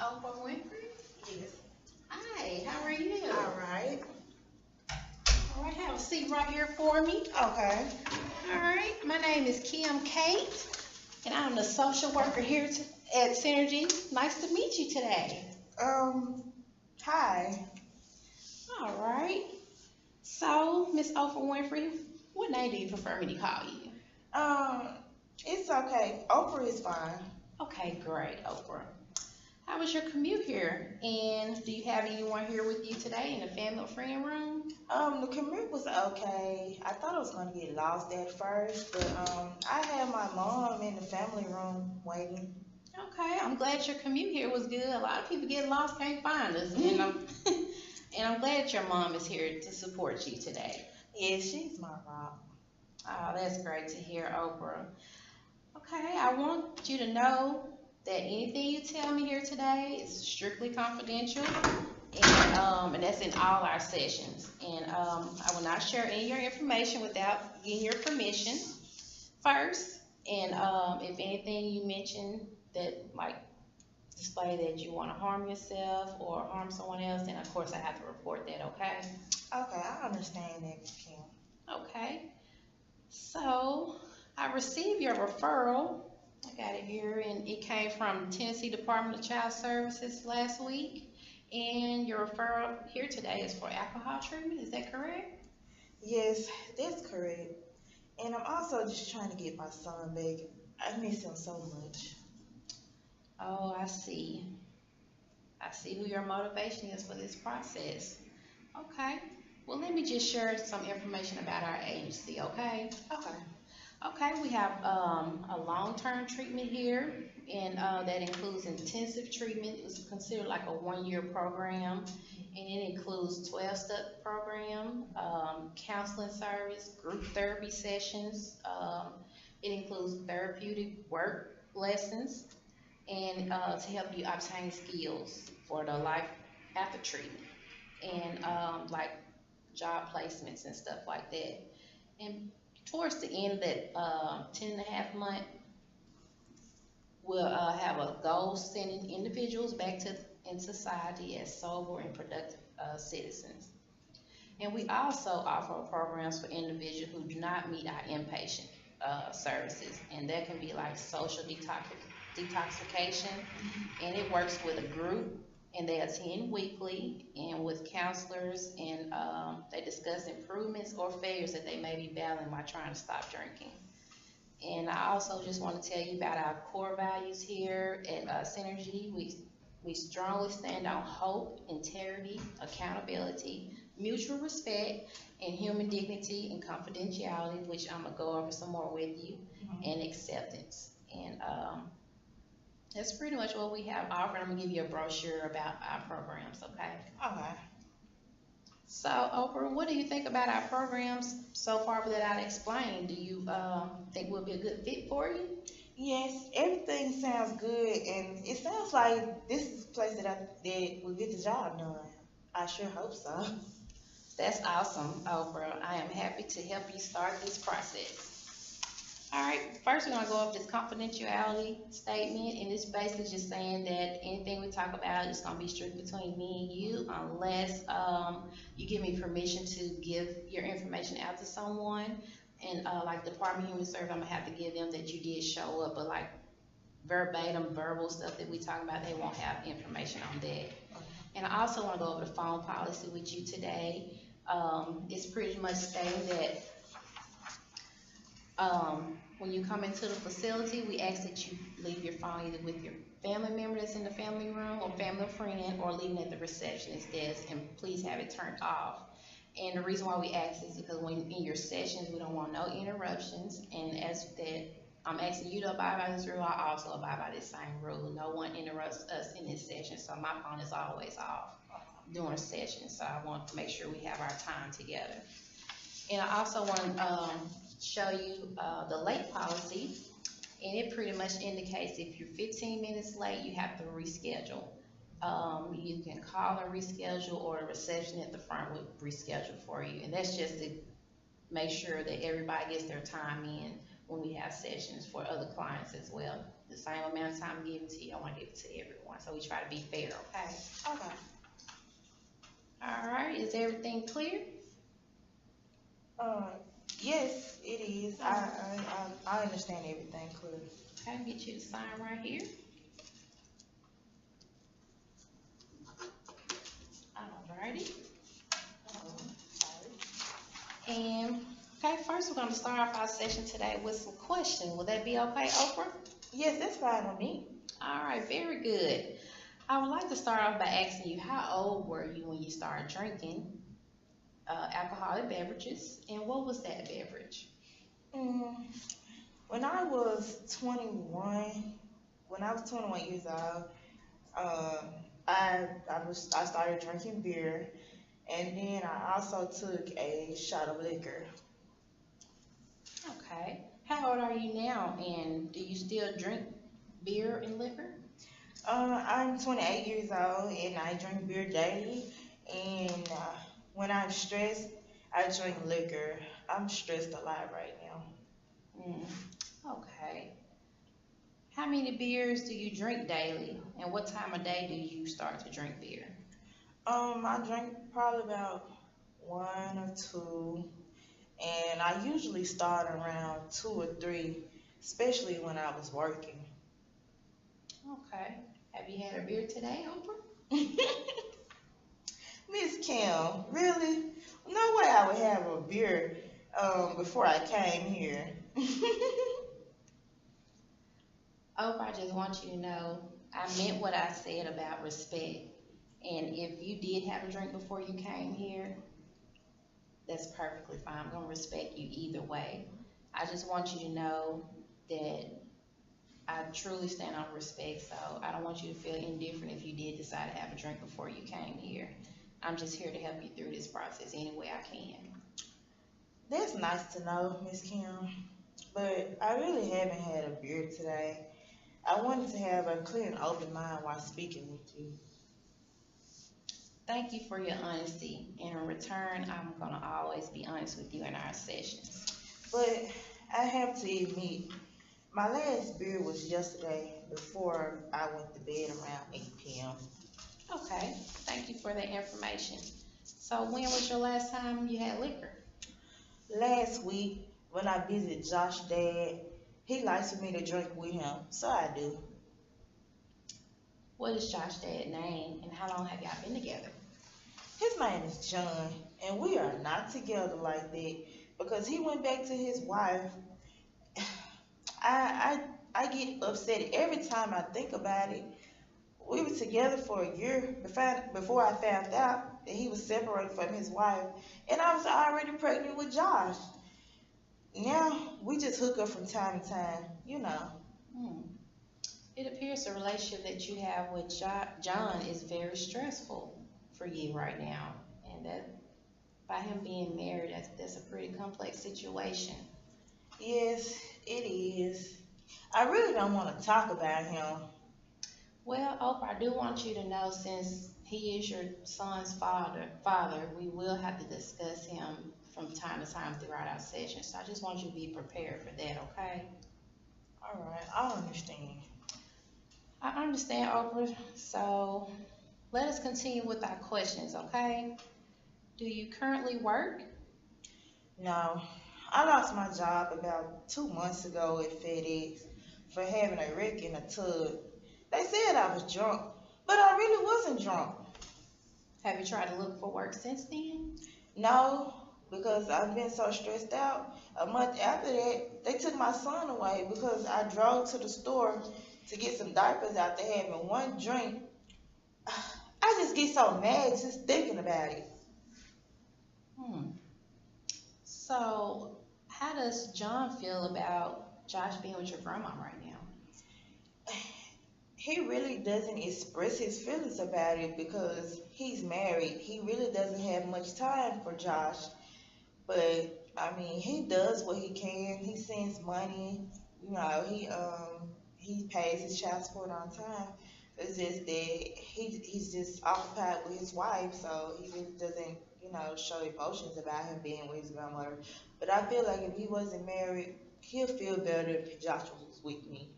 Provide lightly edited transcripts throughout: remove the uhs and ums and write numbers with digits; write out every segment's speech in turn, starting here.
Oprah Winfrey? Yes. Hi, how are you? All right. All right, have a seat right here for me. Okay. All right, my name is Kim Kate, and I'm the social worker here at Synergy. Nice to meet you today. Um, Hi. All right, so Miss Oprah Winfrey, what name do you prefer me to call you? Um, it's okay. Oprah is fine. Okay, great, Oprah. How was your commute here? And do you have anyone here with you today in the family or friend room? The commute was okay. I thought I was gonna get lost at first, but I had my mom in the family room waiting. Okay, I'm glad your commute here was good. A lot of people get lost, can't find us, and I'm and I'm glad your mom is here to support you today. Yeah, she's my rock. Oh, that's great to hear, Oprah. Okay, I want you to know that anything you tell me here today is strictly confidential, and that's in all our sessions. And I will not share any of your information without getting your permission first. And if anything you mention that like display that you want to harm yourself or harm someone else, then of course I have to report that, okay? Okay, I understand that, Kim. Okay. So I received your referral. I got it here, and it came from Tennessee Department of Child Services last week. And your referral here today is for alcohol treatment. Is that correct? Yes, that's correct. And I'm also just trying to get my son back. I miss him so much. Oh, I see. I see who your motivation is for this process. Okay. Well, let me just share some information about our agency, okay? Okay. Okay, we have a long-term treatment here, and that includes intensive treatment. It's considered like a one-year program, and it includes 12-step program, counseling service, group therapy sessions. It includes therapeutic work lessons, and to help you obtain skills for the life after treatment, and like job placements and stuff like that. And towards the end of that 10 and a half month, we'll have a goal sending individuals back to in society as sober and productive citizens. And we also offer programs for individuals who do not meet our inpatient services, and that can be like social detoxification, and it works with a group, and they attend weekly and with counselors, and they discuss improvements or failures that they may be battling while trying to stop drinking. And I also just want to tell you about our core values here at Synergy. We strongly stand on hope, integrity, accountability, mutual respect, and human dignity and confidentiality, which I'm gonna go over some more with you, and acceptance. And that's pretty much what we have offered. I'm gonna give you a brochure about our programs, okay? Okay. So, Oprah, what do you think about our programs so far that I've explained? Do you think we'll be a good fit for you? Yes, everything sounds good, and it sounds like this is a place that will get the job done. I sure hope so. That's awesome, Oprah. I am happy to help you start this process. All right, first we're gonna go over this confidentiality statement, and it's basically just saying that anything we talk about is gonna be strict between me and you, unless you give me permission to give your information out to someone. And like Department of Human Services, I'm gonna have to give them that you did show up, but like verbatim, verbal stuff that we talk about, they won't have information on that. And I also want to go over the phone policy with you today. It's pretty much stating that when you come into the facility, we ask that you leave your phone either with your family member that's in the family room or family friend, or leaving at the receptionist desk, and please have it turned off. And the reason why we ask is because when in your sessions, we don't want no interruptions, and as that I'm asking you to abide by this rule, I also abide by this same rule. No one interrupts us in this session, so my phone is always off during session, so I want to make sure we have our time together. And I also want to show you the late policy, and it pretty much indicates if you're 15 minutes late, you have to reschedule. You can call and reschedule, or the reception at the front would reschedule for you, and that's just to make sure that everybody gets their time in when we have sessions for other clients as well. The same amount of time I'm giving to you, I want to give it to everyone, so we try to be fair, okay? Okay. All right, is everything clear? Uh, yes, it is. I understand everything clearly. Okay, I'll get you to sign right here. Alrighty. And, okay, first we're gonna start off our session today with some questions. Will that be okay, Oprah? Yes, that's fine with me. All right, very good. I would like to start off by asking you, how old were you when you started drinking alcoholic beverages, and what was that beverage? Mm, when I was 21, when I was 21 years old, um, I started drinking beer, and then I also took a shot of liquor. Okay. How old are you now, and do you still drink beer and liquor? I'm 28 years old, and I drink beer daily. And when I'm stressed, I drink liquor. I'm stressed a lot right now. Mm, okay. How many beers do you drink daily, and what time of day do you start to drink beer? I drink probably about one or two, and I usually start around two or three, especially when I was working. Okay. Have you had a beer today, Oprah? Miss Kim, really? No way I would have a beer before I came here. Oprah, I just want you to know I meant what I said about respect. And if you did have a drink before you came here, that's perfectly fine. I'm gonna respect you either way. I just want you to know that I truly stand on respect, so I don't want you to feel indifferent if you did decide to have a drink before you came here. I'm just here to help you through this process any way I can. That's nice to know, Miss Kim. But I really haven't had a beer today. I wanted to have a clear and open mind while speaking with you. Thank you for your honesty. And in return, I'm gonna always be honest with you in our sessions. But I have to admit, my last beer was yesterday before I went to bed around 8 p.m. Okay, thank you for the information. So when was your last time you had liquor? Last week, when I visited Josh's dad, he likes for me to drink with him, so I do. What is Josh's dad's name, and how long have y'all been together? His name is John, and we are not together like that because he went back to his wife. I get upset every time I think about it. We were together for a year before I found out that he was separated from his wife, and I was already pregnant with Josh. Now we just hook up from time to time, you know. Hmm. It appears the relationship that you have with John is very stressful for you right now, and that by him being married, that's a pretty complex situation. Yes, it is. I really don't want to talk about him. Well, Oprah, I do want you to know since he is your son's father, we will have to discuss him from time to time throughout our session. So I just want you to be prepared for that, okay? All right, I understand. I understand, Oprah. So let us continue with our questions, okay? Do you currently work? No, I lost my job about 2 months ago at FedEx for having a wreck in a tub. They said I was drunk, but I really wasn't drunk. Have you tried to look for work since then? No, because I've been so stressed out. A month after that, they took my son away because I drove to the store to get some diapers after having one drink. I just get so mad just thinking about it. Hmm. So how does John feel about Josh being with your grandma right now? He really doesn't express his feelings about it because he's married. He really doesn't have much time for Josh. But I mean, he does what he can. He sends money. You know, he pays his child support on time. It's just that he's just occupied with his wife, so he really doesn't, show emotions about him being with his grandmother. But I feel like if he wasn't married, he'll feel better if Joshua was with me.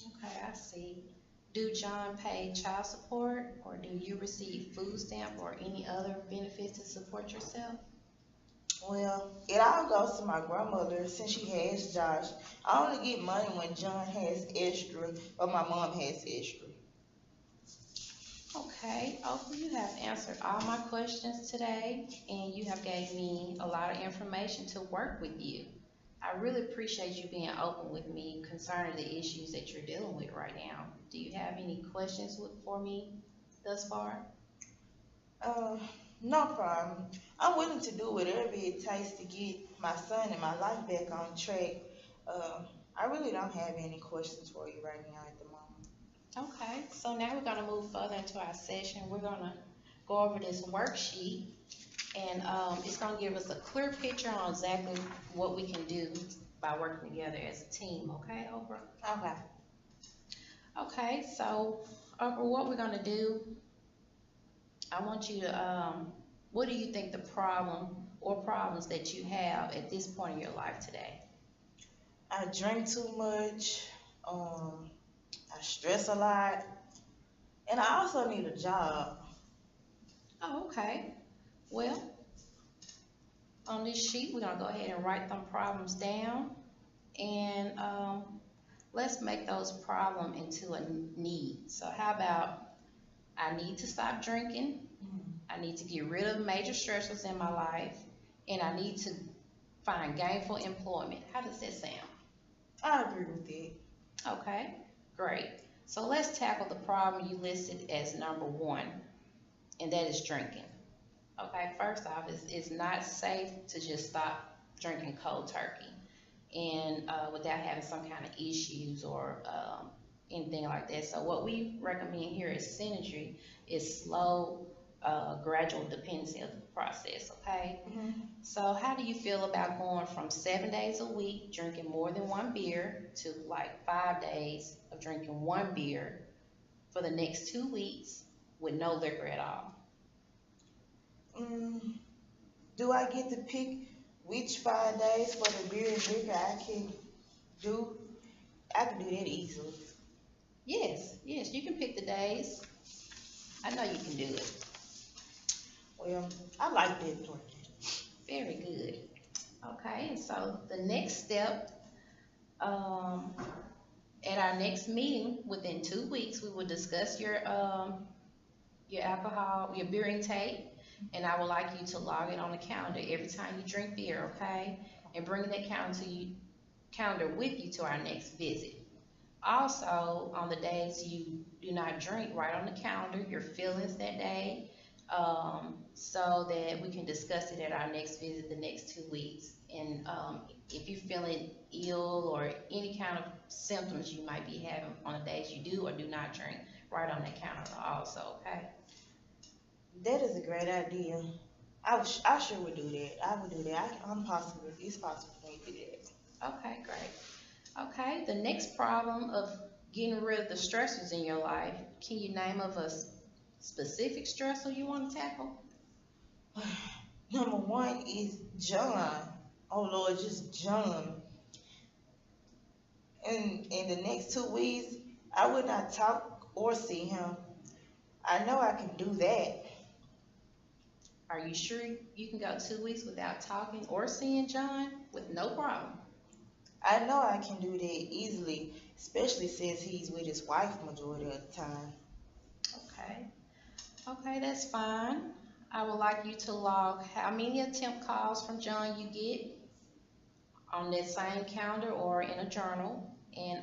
Okay, I see. Do John pay child support, or do you receive food stamp or any other benefits to support yourself? Well, it all goes to my grandmother since she has Josh. I only get money when John has extra or my mom has extra. Okay, Oprah, you have answered all my questions today, and you have gave me a lot of information to work with you. I really appreciate you being open with me concerning the issues that you're dealing with right now. Do you have any questions for me thus far? Uh, no problem. I'm willing to do whatever it takes to get my son and my life back on track. I really don't have any questions for you right now at the moment. Okay, so now we're gonna move further into our session. We're gonna go over this worksheet, and it's gonna give us a clear picture on exactly what we can do by working together as a team, okay, Oprah? Okay. Okay, so Oprah, what we're gonna do, I want you to, what do you think the problem or problems that you have at this point in your life today? I drink too much. I stress a lot, and I also need a job. Oh, okay. Well, on this sheet, we're gonna go ahead and write them problems down, and let's make those problems into a need. So how about I need to stop drinking, I need to get rid of major stressors in my life, and I need to find gainful employment. How does that sound? I agree with that. Okay, great. So let's tackle the problem you listed as number one, and that is drinking. Okay, first off, it's not safe to just stop drinking cold turkey and without having some kind of issues or anything like that. So what we recommend here at Synergy is slow, gradual dependency of the process, okay? So how do you feel about going from 7 days a week drinking more than one beer to like 5 days of drinking one beer for the next 2 weeks with no liquor at all? Mm, do I get to pick which 5 days for the beer and liquor I can do? I can do that easily. Yes, yes, you can pick the days. I know you can do it. Well, I like that plan. Very good. Okay, and so the next step, at our next meeting within 2 weeks, we will discuss your alcohol, your beer intake, and I would like you to log it on the calendar every time you drink beer, okay? And bring that calendar with you to our next visit. Also, on the days you do not drink, write on the calendar your feelings that day, so that we can discuss it at our next visit the next 2 weeks. And if you're feeling ill or any kind of symptoms you might be having on the days you do or do not drink, write on that calendar also, okay? That is a great idea. I sure would do that. I would do that. I'm possible. It's possible for me to do that. Okay, great. Okay, the next problem of getting rid of the stressors in your life, can you name of a specific stressor you want to tackle? Number one is John. Oh Lord, just John. In the next 2 weeks, I would not talk or see him. I know I can do that. Are you sure you can go 2 weeks without talking or seeing John with no problem? I know I can do that easily, especially since he's with his wife majority of the time. Okay. Okay, that's fine. I would like you to log how many attempt calls from John you get on that same calendar or in a journal. And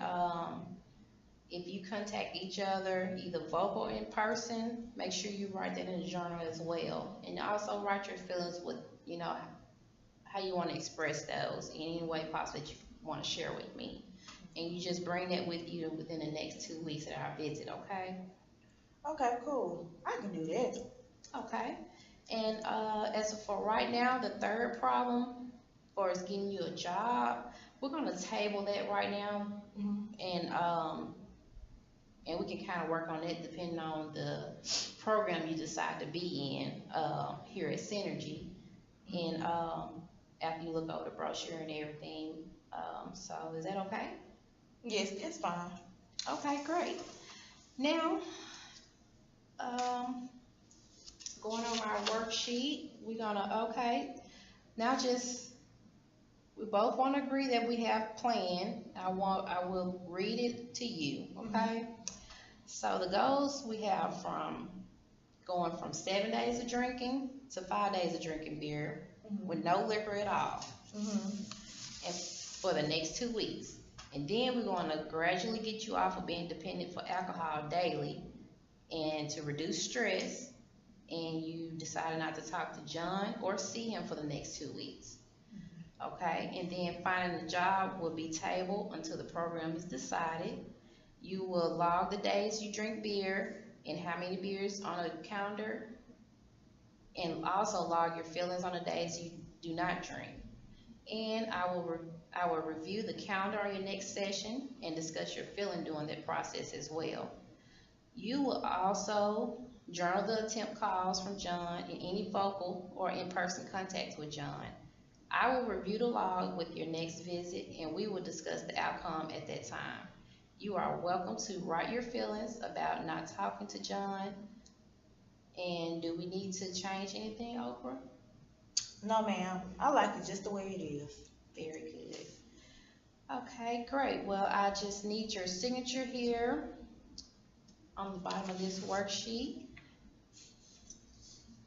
if you contact each other, either vocal or in person, make sure you write that in the journal as well. And also write your feelings with, how you want to express those in any way possible that you want to share with me. And you just bring that with you within the next 2 weeks at our visit, okay? Okay, cool. I can do that. Okay. And as for right now, the third problem, for is getting you a job, we're going to table that right now. And we can kind of work on it depending on the program you decide to be in here at Synergy. And after you look over the brochure and everything, So is that okay? Yes, it's fine. Okay, great. Now, um, going on our worksheet, we're gonna, okay, now just, we both want to agree that we have planned. I will read it to you, okay? So the goals we have from going from 7 days of drinking to 5 days of drinking beer with no liquor at all, and for the next 2 weeks. And then we're going to gradually get you off of being dependent for alcohol daily and to reduce stress. And you decided not to talk to John or see him for the next 2 weeks. Okay, and then finding a job will be tabled until the program is decided. You will log the days you drink beer and how many beers on a calendar, and also log your feelings on the days you do not drink. And I will review the calendar on your next session and discuss your feeling during that process as well. You will also journal the attempt calls from John and any vocal or in-person contacts with John. I will review the log with your next visit and we will discuss the outcome at that time. You are welcome to write your feelings about not talking to John. And do we need to change anything, Oprah? No, ma'am. I like it just the way it is. Very good. Okay, great. Well, I just need your signature here on the bottom of this worksheet.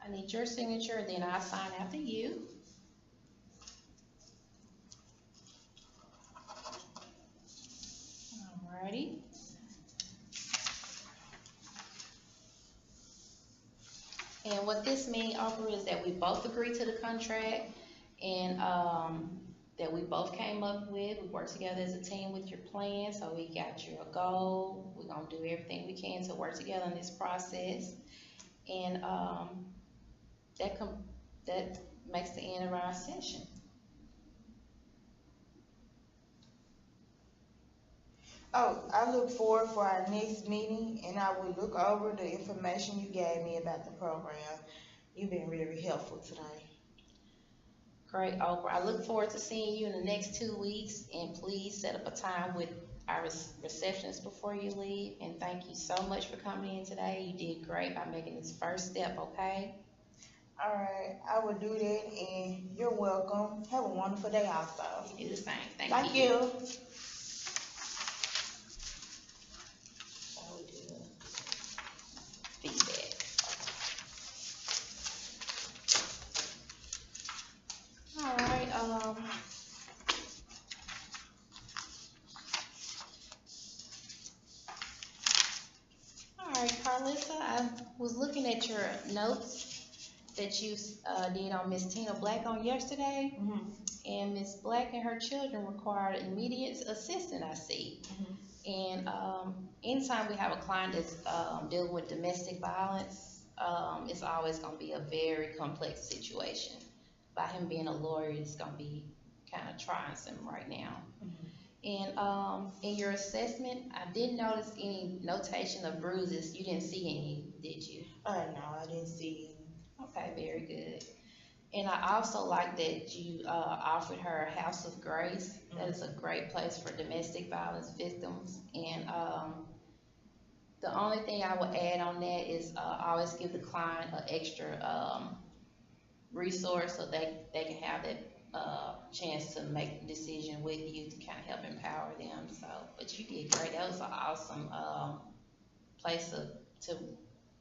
I need your signature, and then I'll sign after you. Alrighty. And what this means, Oprah, is that we both agree to the contract and that we both came up with. We worked together as a team with your plan, so we got you a goal. We're gonna do everything we can to work together in this process. And that makes the end of our session. Oh, I look forward for our next meeting and I will look over the information you gave me about the program. You've been very helpful today. Great, Oprah. I look forward to seeing you in the next 2 weeks, and please set up a time with our receptionist before you leave. And thank you so much for coming in today. You did great by making this first step, okay? All right, I will do that and you're welcome. Have a wonderful day also. You do the same. Thank Thank you. you. So we do feedback. All right, Carlissa, I was looking at your notes that you did on Miss Tina Black on yesterday, and Miss Black and her children required immediate assistance, I see. And anytime we have a client that's dealing with domestic violence, it's always going to be a very complex situation. By him being a lawyer, it's going to be kind of trying some right now. And in your assessment, I didn't notice any notation of bruises. You didn't see any, did you? No, I didn't see any. Okay, very good. And I also like that you offered her a house of grace. That is a great place for domestic violence victims. And the only thing I would add on that is always give the client an extra resource so they can have that chance to make a decision with you to kind of help empower them. So, but you did great. That was an awesome place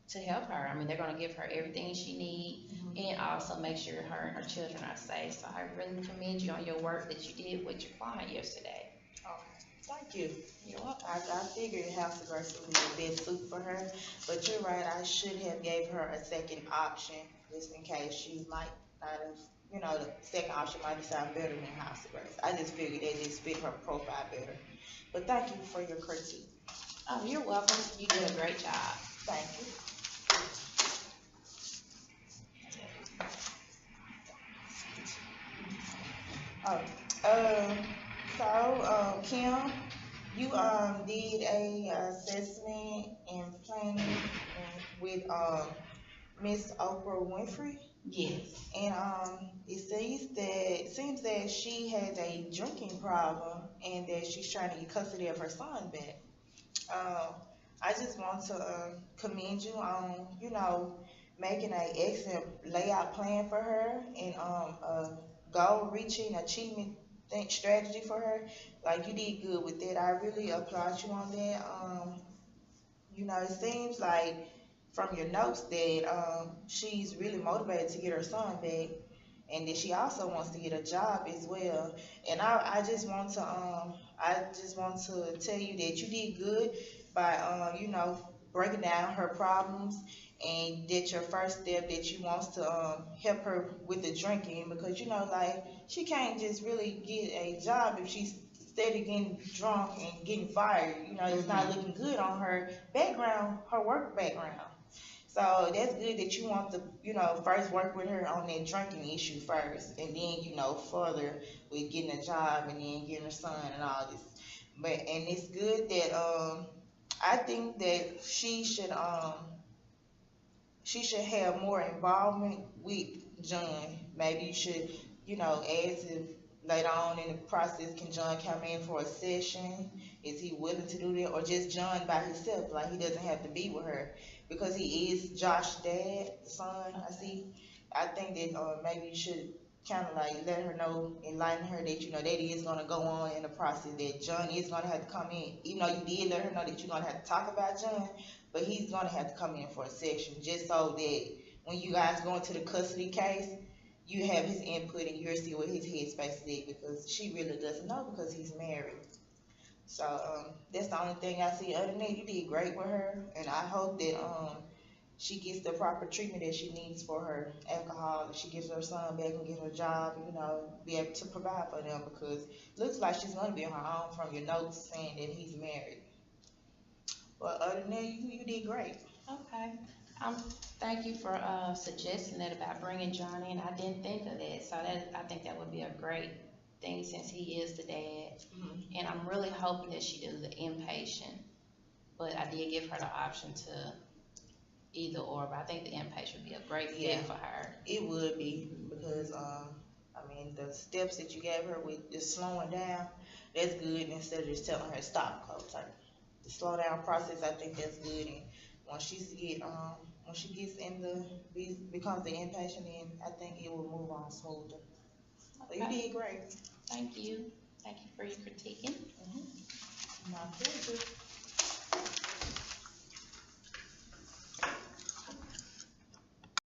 to help her. I mean, they're going to give her everything she needs and also make sure her and her children are safe. So I really commend you on your work that you did with your client yesterday. Thank you. You're welcome. I figured House of Grace would be the best suit for her, but you're right, I should have gave her a second option, just in case she might not have, the second option might sound better than House of Grace. I just figured that just fit her profile better. But thank you for your critique. Oh, you're welcome. You did a great job. Thank you. Kim, you did a assessment and planning with Miss Oprah Winfrey. Yes. And it seems that she has a drinking problem and that she's trying to get custody of her son back. Um, I just want to commend you on, making an excellent layout plan for her and a goal reaching achievement strategy for her. Like you did good with that. I really applaud you on that. It seems like from your notes that she's really motivated to get her son back and that she also wants to get a job as well. And I just want to tell you that you did good by breaking down her problems, and that your first step that you wants to help her with the drinking, because like she can't just really get a job if she's steady getting drunk and getting fired. It's not looking good on her background, her work background. So that's good that you want to, first work with her on that drinking issue first, and then, further with getting a job and then getting her son and all this. And it's good that I think that she should have more involvement with John. Maybe you should, ask if later on in the process, can John come in for a session? Is he willing to do that? Or just John by himself, like he doesn't have to be with her? Because he is Josh's dad, the son, I see. I think that maybe you should kind of like let her know, enlighten her that, that is going to go on in the process, that John is going to have to come in. Even though you did let her know that you're going to have to talk about John, but he's going to have to come in for a session, just so that when you guys go into the custody case, you have his input and you'll see what his headspace is, because she really doesn't know because he's married. So that's the only thing I see. Other than that, you did great with her, and I hope that she gets the proper treatment that she needs for her alcohol, that she gets her son back and get her job, be able to provide for them, because it looks like she's going to be on her own from your notes saying that he's married. But other than that, you did great. Okay. Um, Thank you for suggesting that about bringing John in. I didn't think of that, so I think that would be a great thing since he is the dad. And I'm really hoping that she does the inpatient, but I did give her the option to either or. But I think the inpatient would be a great Yeah. fit for her. It would be, because the steps that you gave her with just slowing down, that's good, instead of just telling her to stop cold turkey. The slow down process, I think that's good. And once she gets becomes the inpatient, then I think it will move on smoother. So you Okay. did great. Thank you. Thank you for your critiquing. My pleasure.